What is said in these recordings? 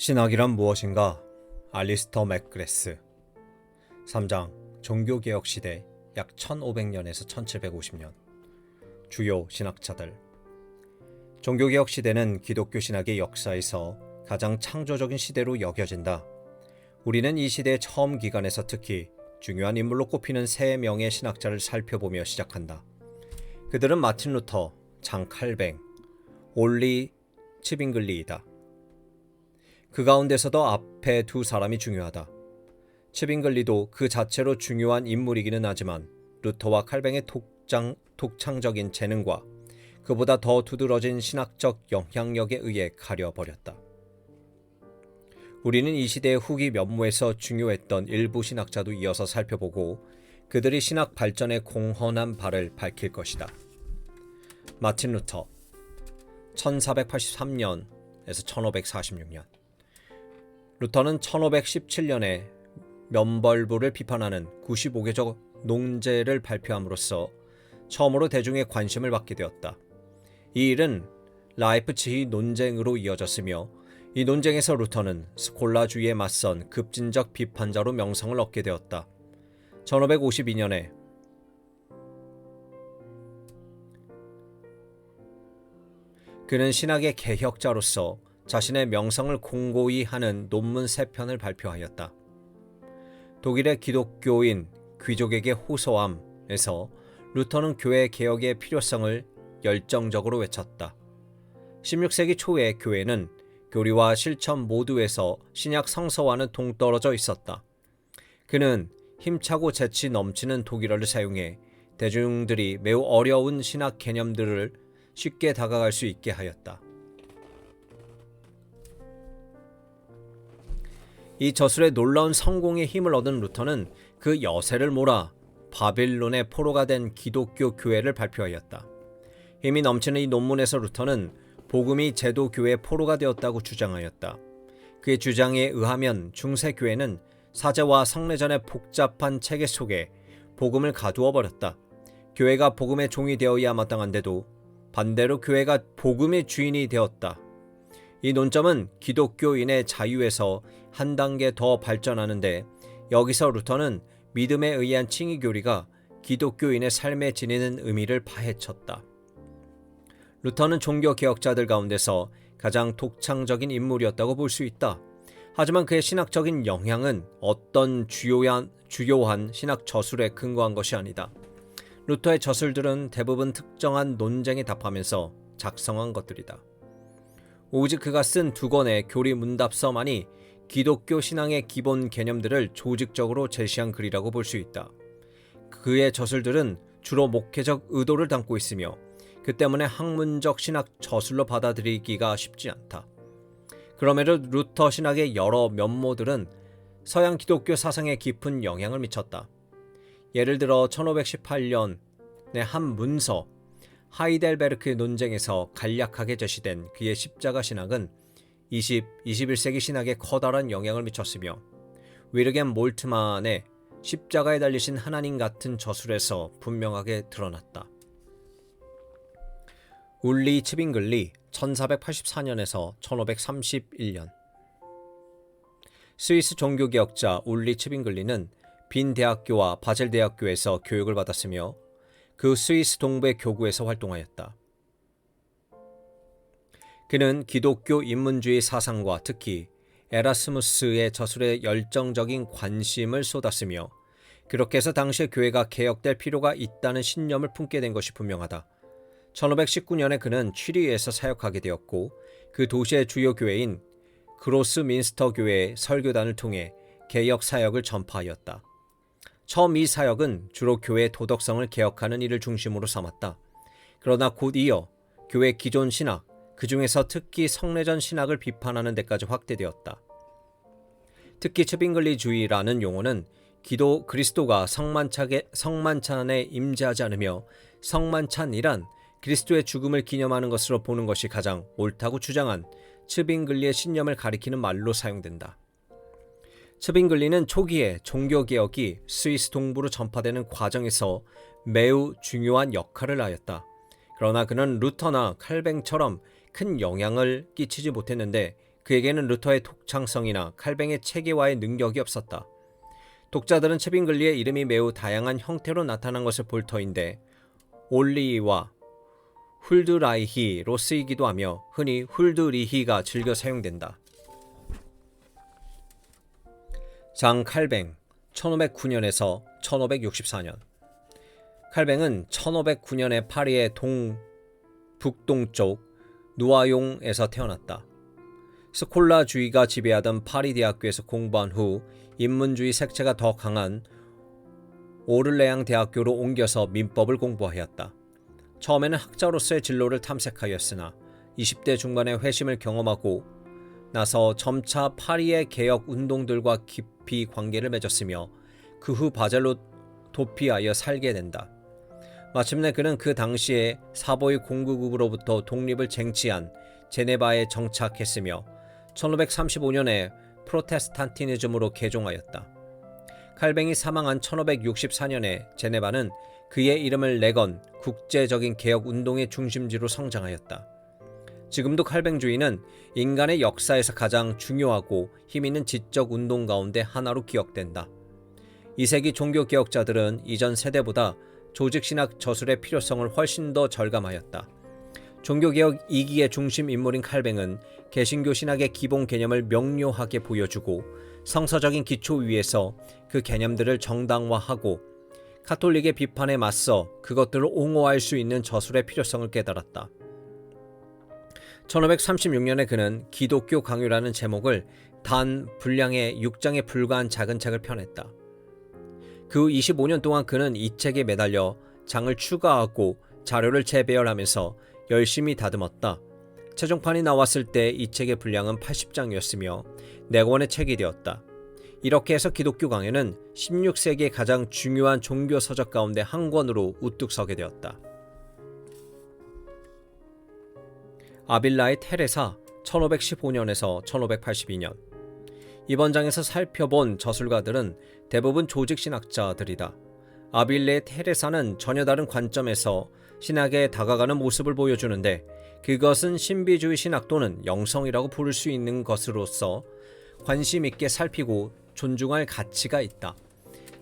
신학이란 무엇인가? 알리스터 맥그레스 3장 종교개혁 시대 약 1500년에서 1750년 주요 신학자들. 종교개혁 시대는 기독교 신학의 역사에서 가장 창조적인 시대로 여겨진다. 우리는 이 시대의 처음 기간에서 특히 중요한 인물로 꼽히는 3명의 신학자를 살펴보며 시작한다. 그들은 마틴 루터, 장 칼뱅, 올리 츠빙글리이다. 그 가운데서도 앞에 두 사람이 중요하다. 츠빙글리도 그 자체로 중요한 인물이기는 하지만 루터와 칼뱅의 독창적인 재능과 그보다 더 두드러진 신학적 영향력에 의해 가려버렸다. 우리는 이 시대의 후기 면모에서 중요했던 일부 신학자도 이어서 살펴보고 그들이 신학 발전에 공헌한 바를 밝힐 것이다. 마틴 루터 1483년에서 1546년. 루터는 1517년에 면벌부를 비판하는 95개적 논제를 발표함으로써 처음으로 대중의 관심을 받게 되었다. 이 일은 라이프치히 논쟁으로 이어졌으며 이 논쟁에서 루터는 스콜라주의에 맞선 급진적 비판자로 명성을 얻게 되었다. 1552년에 그는 신학의 개혁자로서 자신의 명성을 공고히 하는 논문 3편을 발표하였다. 독일의 기독교인 귀족에게 호소함에서 루터는 교회 개혁의 필요성을 열정적으로 외쳤다. 16세기 초에 교회는 교리와 실천 모두에서 신약 성서와는 동떨어져 있었다. 그는 힘차고 재치 넘치는 독일어를 사용해 대중들이 매우 어려운 신학 개념들을 쉽게 다가갈 수 있게 하였다. 이 저술의 놀라운 성공에 힘을 얻은 루터는 그 여세를 몰아 바빌론의 포로가 된 기독교 교회를 발표하였다. 힘이 넘치는 이 논문에서 루터는 복음이 제도 교회의 포로가 되었다고 주장하였다. 그의 주장에 의하면 중세 교회는 사제와 성례전의 복잡한 체계 속에 복음을 가두어 버렸다. 교회가 복음의 종이 되어야 마땅한데도 반대로 교회가 복음의 주인이 되었다. 이 논점은 기독교인의 자유에서 한 단계 더 발전하는데 여기서 루터는 믿음에 의한 칭의 교리가 기독교인의 삶에 지니는 의미를 파헤쳤다. 루터는 종교 개혁자들 가운데서 가장 독창적인 인물이었다고 볼 수 있다. 하지만 그의 신학적인 영향은 어떤 주요한 신학 저술에 근거한 것이 아니다. 루터의 저술들은 대부분 특정한 논쟁에 답하면서 작성한 것들이다. 오직 그가 쓴 2권의 교리 문답서만이 기독교 신앙의 기본 개념들을 조직적으로 제시한 글이라고 볼 수 있다. 그의 저술들은 주로 목회적 의도를 담고 있으며 그 때문에 학문적 신학 저술로 받아들이기가 쉽지 않다. 그럼에도 루터 신학의 여러 면모들은 서양 기독교 사상에 깊은 영향을 미쳤다. 예를 들어 1518년의 한 문서 하이델베르크 논쟁에서 간략하게 제시된 그의 십자가 신학은 21세기 신학에 커다란 영향을 미쳤으며 위르겐 몰트만의 십자가에 달리신 하나님 같은 저술에서 분명하게 드러났다. 울리 츠빙글리 1484년에서 1531년. 스위스 종교개혁자 울리 츠빙글리는 빈 대학교와 바젤 대학교에서 교육을 받았으며 그 스위스 동부의 교구에서 활동하였다. 그는 기독교 인문주의 사상과 특히 에라스무스의 저술에 열정적인 관심을 쏟았으며 그렇게 해서 당시의 교회가 개혁될 필요가 있다는 신념을 품게 된 것이 분명하다. 1519년에 그는 취리에서 사역하게 되었고 그 도시의 주요 교회인 그로스민스터 교회의 설교단을 통해 개혁 사역을 전파하였다. 처음 이 사역은 주로 교회의 도덕성을 개혁하는 일을 중심으로 삼았다. 그러나 곧 이어 교회 기존 신학, 그 중에서 특히 성례전 신학을 비판하는 데까지 확대되었다. 특히 츠빙글리주의라는 용어는 그리스도가 성만찬에 임재하지 않으며 성만찬이란 그리스도의 죽음을 기념하는 것으로 보는 것이 가장 옳다고 주장한 츠빙글리의 신념을 가리키는 말로 사용된다. 츠빙글리는 초기에 종교개혁이 스위스 동부로 전파되는 과정에서 매우 중요한 역할을 하였다. 그러나 그는 루터나 칼뱅처럼 큰 영향을 끼치지 못했는데 그에게는 루터의 독창성이나 칼뱅의 체계화의 능력이 없었다. 독자들은 채빙글리의 이름이 매우 다양한 형태로 나타난 것을 볼 터인데 올리와 훌드라이히로 쓰이기도 하며 흔히 훌드리히가 즐겨 사용된다. 장 칼뱅 1509년에서 1564년. 칼뱅은 1509년에 파리의 북동쪽 누아용에서 태어났다. 스콜라주의가 지배하던 파리 대학교에서 공부한 후 인문주의 색채가 더 강한 오를레앙 대학교로 옮겨서 민법을 공부하였다. 처음에는 학자로서의 진로를 탐색하였으나 20대 중반에 회심을 경험하고 나서 점차 파리의 개혁 운동들과 깊이 관계를 맺었으며 그 후 바젤로 도피하여 살게 된다. 마침내 그는 그 당시에 사보의 공국으로부터 독립을 쟁취한 제네바에 정착했으며 1535년에 프로테스탄티니즘으로 개종하였다. 칼뱅이 사망한 1564년에 제네바는 그의 이름을 내건 국제적인 개혁 운동의 중심지로 성장하였다. 지금도 칼뱅주의는 인간의 역사에서 가장 중요하고 힘있는 지적 운동 가운데 하나로 기억된다. 2세기 종교개혁자들은 이전 세대보다 조직신학 저술의 필요성을 훨씬 더 절감하였다. 종교개혁 2기의 중심 인물인 칼뱅은 개신교 신학의 기본 개념을 명료하게 보여주고 성서적인 기초 위에서 그 개념들을 정당화하고 카톨릭의 비판에 맞서 그것들을 옹호할 수 있는 저술의 필요성을 깨달았다. 1536년에 그는 기독교 강요라는 제목을 단 분량의 6장에 불과한 작은 책을 펴냈다. 그 후 25년 동안 그는 이 책에 매달려 장을 추가하고 자료를 재배열하면서 열심히 다듬었다. 최종판이 나왔을 때 이 책의 분량은 80장이었으며 4권의 책이 되었다. 이렇게 해서 기독교 강요는 16세기의 가장 중요한 종교 서적 가운데 한 권으로 우뚝 서게 되었다. 아빌라의 테레사 1515년에서 1582년. 이번 장에서 살펴본 저술가들은 대부분 조직신학자들이다. 아빌레의 테레사는 전혀 다른 관점에서 신학에 다가가는 모습을 보여주는데 그것은 신비주의 신학 또는 영성이라고 부를 수 있는 것으로서 관심 있게 살피고 존중할 가치가 있다.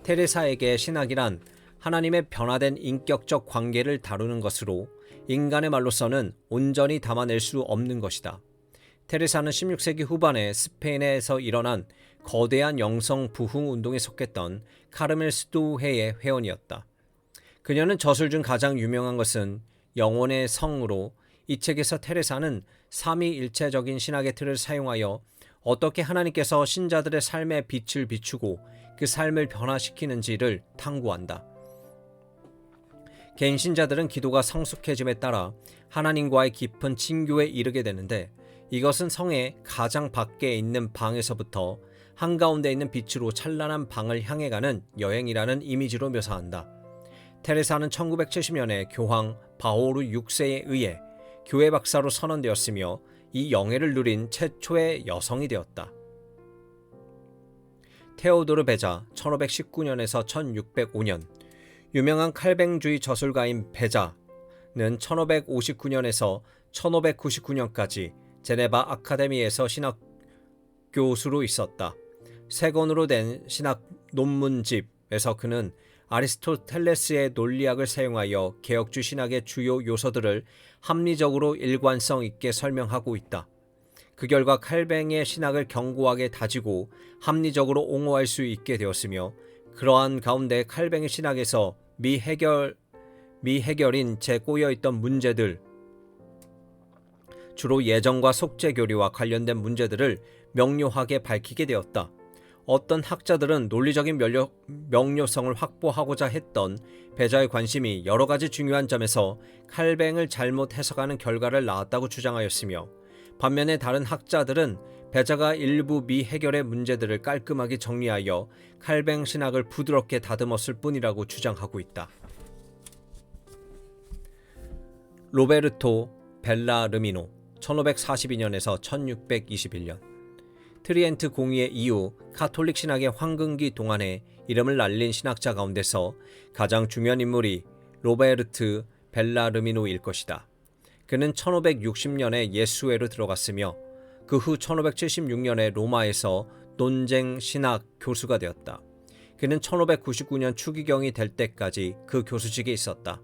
테레사에게 신학이란 하나님의 변화된 인격적 관계를 다루는 것으로 인간의 말로서는 온전히 담아낼 수 없는 것이다. 테레사는 16세기 후반에 스페인에서 일어난 거대한 영성 부흥 운동에 속했던 카르멜스도회의 회원이었다. 그녀는 저술 중 가장 유명한 것은 영혼의 성으로 이 책에서 테레사는 삼위일체적인 신학의 틀을 사용하여 어떻게 하나님께서 신자들의 삶에 빛을 비추고 그 삶을 변화시키는지를 탐구한다. 개인 신자들은 기도가 성숙해짐에 따라 하나님과의 깊은 친교에 이르게 되는데 이것은 성의 가장 밖에 있는 방에서부터 한가운데 있는 빛으로 찬란한 방을 향해 가는 여행이라는 이미지로 묘사한다. 테레사는 1970년에 교황 바오르 6세에 의해 교회 박사로 선언되었으며 이 영예를 누린 최초의 여성이 되었다. 테오도르 베자 1519년에서 1605년. 유명한 칼뱅주의 저술가인 베자는 1559년에서 1599년까지 제네바 아카데미에서 신학 교수로 있었다. 세 권으로 된 신학 논문집에서 그는 아리스토텔레스의 논리학을 사용하여 개혁주의 신학의 주요 요소들을 합리적으로 일관성 있게 설명하고 있다. 그 결과 칼뱅의 신학을 견고하게 다지고 합리적으로 옹호할 수 있게 되었으며 그러한 가운데 칼뱅의 신학에서 미해결인 채 꼬여있던 문제들, 주로 예정과 속죄 교리와 관련된 문제들을 명료하게 밝히게 되었다. 어떤 학자들은 논리적인 명료성을 확보하고자 했던 베자의 관심이 여러 가지 중요한 점에서 칼뱅을 잘못 해석하는 결과를 낳았다고 주장하였으며 반면에 다른 학자들은 베자가 일부 미해결의 문제들을 깔끔하게 정리하여 칼뱅 신학을 부드럽게 다듬었을 뿐이라고 주장하고 있다. 로베르토 벨라르미노 1542년에서 1621년. 트리엔트 공의회 이후 카톨릭 신학의 황금기 동안에 이름을 날린 신학자 가운데서 가장 중요한 인물이 로베르트 벨라르미노일 것이다. 그는 1560년에 예수회로 들어갔으며 그 그 후 1576년에 로마에서 논쟁 신학 교수가 되었다. 그는 1599년 추기경이 될 때까지 그 교수직에 있었다.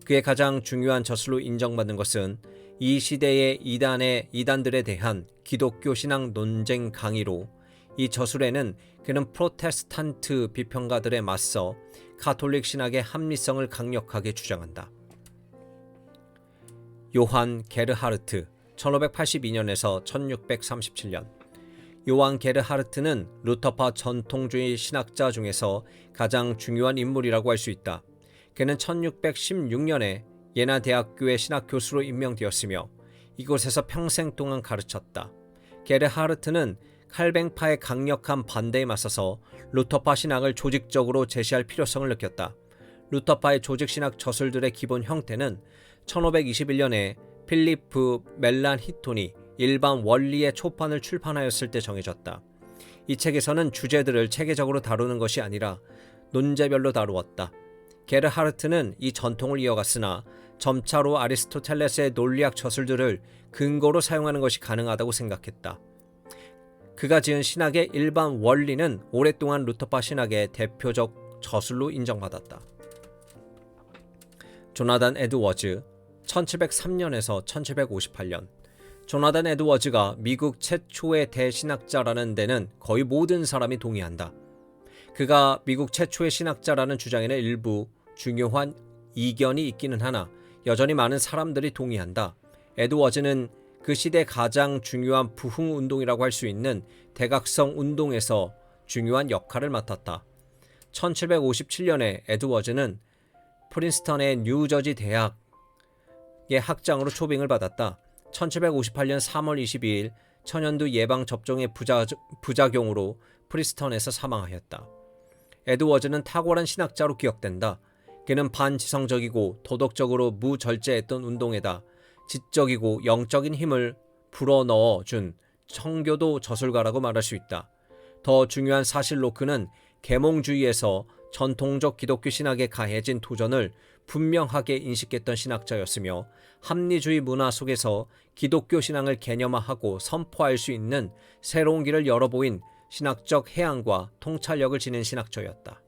그의 가장 중요한 저술로 인정받는 것은 이 시대의 이단들에 대한 기독교 신앙 논쟁 강의로, 이 저술에는 그는 프로테스탄트 비평가들에 맞서 가톨릭 신학의 합리성을 강력하게 주장한다. 요한 게르하르트 1582년에서 1637년. 요한 게르하르트는 루터파 전통주의 신학자 중에서 가장 중요한 인물이라고 할 수 있다. 그는 1616년에 예나 대학교의 신학 교수로 임명되었으며 이곳에서 평생 동안 가르쳤다. 게르하르트는 칼뱅파의 강력한 반대에 맞서서 루터파 신학을 조직적으로 제시할 필요성을 느꼈다. 루터파의 조직신학 저술들의 기본 형태는 1521년에 필리프 멜란히톤이 일반 원리의 초판을 출판하였을 때 정해졌다. 이 책에서는 주제들을 체계적으로 다루는 것이 아니라 논제별로 다루었다. 게르하르트는 이 전통을 이어갔으나 점차로 아리스토텔레스의 논리학 저술들을 근거로 사용하는 것이 가능하다고 생각했다. 그가 지은 신학의 일반 원리는 오랫동안 루터파 신학의 대표적 저술로 인정받았다. 조나단 에드워즈 1703년에서 1758년. 조나단 에드워즈가 미국 최초의 대신학자라는 데는 거의 모든 사람이 동의한다. 그가 미국 최초의 신학자라는 주장에는 일부 중요한 이견이 있기는 하나 여전히 많은 사람들이 동의한다. 에드워즈는 그 시대 가장 중요한 부흥운동이라고 할 수 있는 대각성 운동에서 중요한 역할을 맡았다. 1757년에 에드워즈는 프린스턴의 뉴저지 대학의 학장으로 초빙을 받았다. 1758년 3월 22일 천연두 예방접종의 부작용으로 프린스턴에서 사망하였다. 에드워즈는 탁월한 신학자로 기억된다. 그는 반지성적이고 도덕적으로 무절제했던 운동에다 지적이고 영적인 힘을 불어넣어준 청교도 저술가라고 말할 수 있다. 더 중요한 사실로 그는 계몽주의에서 전통적 기독교 신학에 가해진 도전을 분명하게 인식했던 신학자였으며 합리주의 문화 속에서 기독교 신앙을 개념화하고 선포할 수 있는 새로운 길을 열어보인 신학적 해안과 통찰력을 지닌 신학자였다.